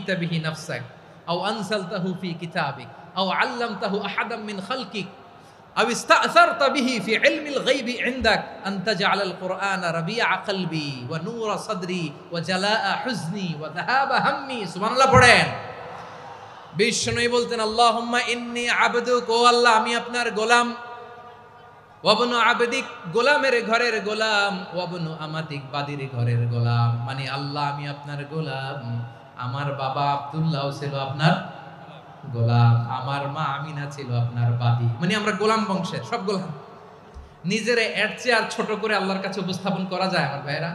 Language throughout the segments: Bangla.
সাম্মাইতা বিহি নাফসাক আও আনসালতাহু ফি কিতাবিক আও আল্লামতাহু আহাদাম মিন খালকিক আও ইস্তাআসারতা বিহি ফি ইলমিল গায়বি ইনদাক আন তাজআলাল কুরআনা রাবিআ কলবি ওয়া নূরা সাদরি ওয়া জালাআ হুজনি ওয়া যাহাবা হাম্মি। সুবহানাল্লাহ পড়েন। বিষ্ণুই বলতেন, আল্লাহুম্মা ইন্নী আবদুক, ও আল্লাহ আমি আপনার গোলাম, ওয়াবনু আবদিক, গোলামের ঘরের গোলাম, ওয়াবনু আমাতিক, বাদির ঘরের গোলাম। মানে আল্লাহ আমি আপনার গোলাম, আমার বাবা আব্দুল্লাহ ছিল আপনার গোলাম, আমার মা আমিনা ছিল আপনার বাদী। মানে আমরা গোলাম বংশের সব গোলাম। নিজেরে এর চেয়ে আর ছোট করে আল্লাহর কাছে উপস্থাপন করা যায় আমার ভাইরা?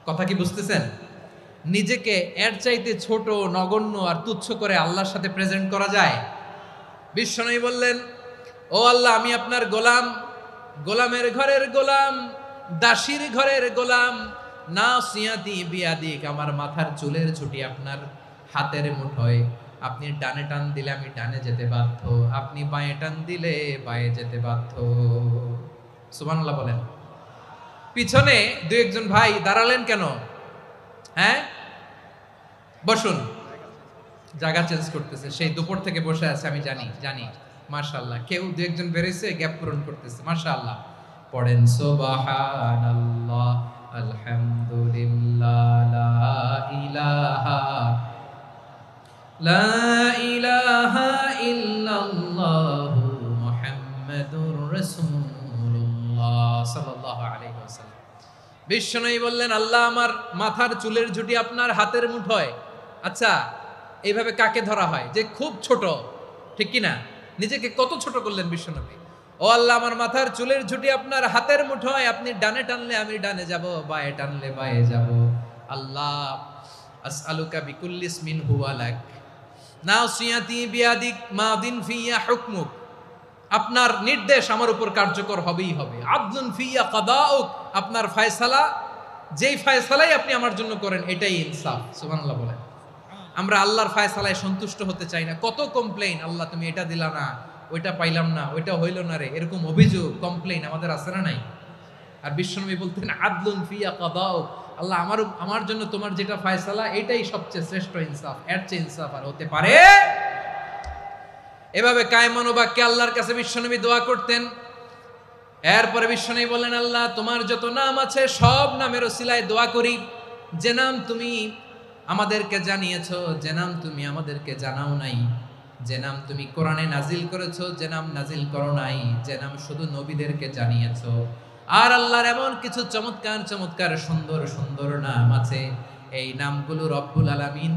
কথা কি বুঝতেছেন? নিজেকে এর চাইতে ছোট, নগণ্য আর তুচ্ছ করে আল্লাহর সাথে প্রেজেন্ট করা যায়? বিশ্বনবী বললেন, ও আল্লাহ আমি আপনার গোলাম, গোলামের ঘরের গোলাম, দাসীর ঘরের গোলাম। নাসিয়াতি বিয়াদিক, আমার মাথার চুলের ছুটি আপনার হাতের মুঠোয়। আপনি ডানে টান দিলে আমি ডানে যেতে বাধ্য, আপনি বাঁয়ে টান দিলে বাঁয়ে যেতে বাধ্য। সুবহানাল্লাহ বলেন। পিছনে দুই একজন ভাই দাঁড়ালেন কেন? হ্যাঁ, বসুন। জায়গা চেঞ্জ করতেছে, সেই দুপুর থেকে বসে আছে আমি জানি। মাশাআল্লাহ, কেউ দুই একজন বেরিয়েছে, গ্যাপ পূরণ করতেছে। মাশাআল্লাহ পড়েন সুবহানাল্লাহ, আলহামদুলিল্লাহ, লা ইলাহা ইল্লাল্লাহু মুহাম্মাদুর রাসূলুল্লাহ সাল্লাল্লাহু আলাইহি ওয়াসাল্লাম। বিশ্বনবী বললেন, আল্লাহ আমার মাথার চুলের ঝুঁটি আপনার হাতের মুঠোয়। আচ্ছা, এইভাবে কাকে ধরা হয়? যে খুব ছোট, ঠিক কি না? নিজেকে কত ছোট করলেন বিশ্বনবী। ও আল্লাহ আমার মাথার চুলের ঝুঁটি আপনার হাতের মুঠোয়, আপনি ডানে টানলে আমি ডানে যাব, বাঁয়ে টানলে বাঁয়ে যাব। আল্লাহ আসআলুকা বিকুল্লি ইসমিন হুয়া লাক নাসিয়াতি বিয়াদিক মাদিন ফিয়া হুকমুক, আপনার নির্দেশ আমার উপর কার্যকর হবেই হবে। আদলুন ফিয়া কাদাউক, আপনার ফয়সালা, যেই ফয়সালাই আপনি আমার জন্য করেন এটাই ইনসাফ। সুবহানাল্লাহ বলেন। আমরা আল্লাহর ফয়সালায় সন্তুষ্ট হতে চাই না। কত কমপ্লেইন, আল্লাহ তুমি এটা দিলা না, ওইটা পাইলাম না, ওইটা হইল না রে, এরকম অভিযোগ, কমপ্লেইন আমাদের আছে না নাই? আর বিশ্বনবী বলতেন, আদলুন ফিয়া কাদাউক, আল্লাহ আমার জন্য তোমার যেটা ফয়সালা এটাই সবচেয়ে শ্রেষ্ঠ ইনসাফ, এর চেয়ে ইনসাফ আর হতে পারে? এভাবে কায়মান বাক্যে আল্লাহর কাছে বিশ্বনবী দোয়া করতেন। এরপরে বিশ্বনবী বললেন, আল্লাহ তোমার যত নাম আছে সব নামের ওসিলায় দোয়া করি, যে নাম তুমি আমাদেরকে জানিয়েছো, যে নাম তুমি আমাদেরকে জানাও নাই, যে নাম তুমি কোরআনে নাজিল করেছো, যে নাম নাজিল করো নাই, যে নাম শুধু নবীদেরকে জানিয়েছো। আর আল্লাহর এমন কিছু চমৎকার চমৎকার সুন্দর সুন্দর নাম আছে, এই নামগুলো রব্বুল আলামিন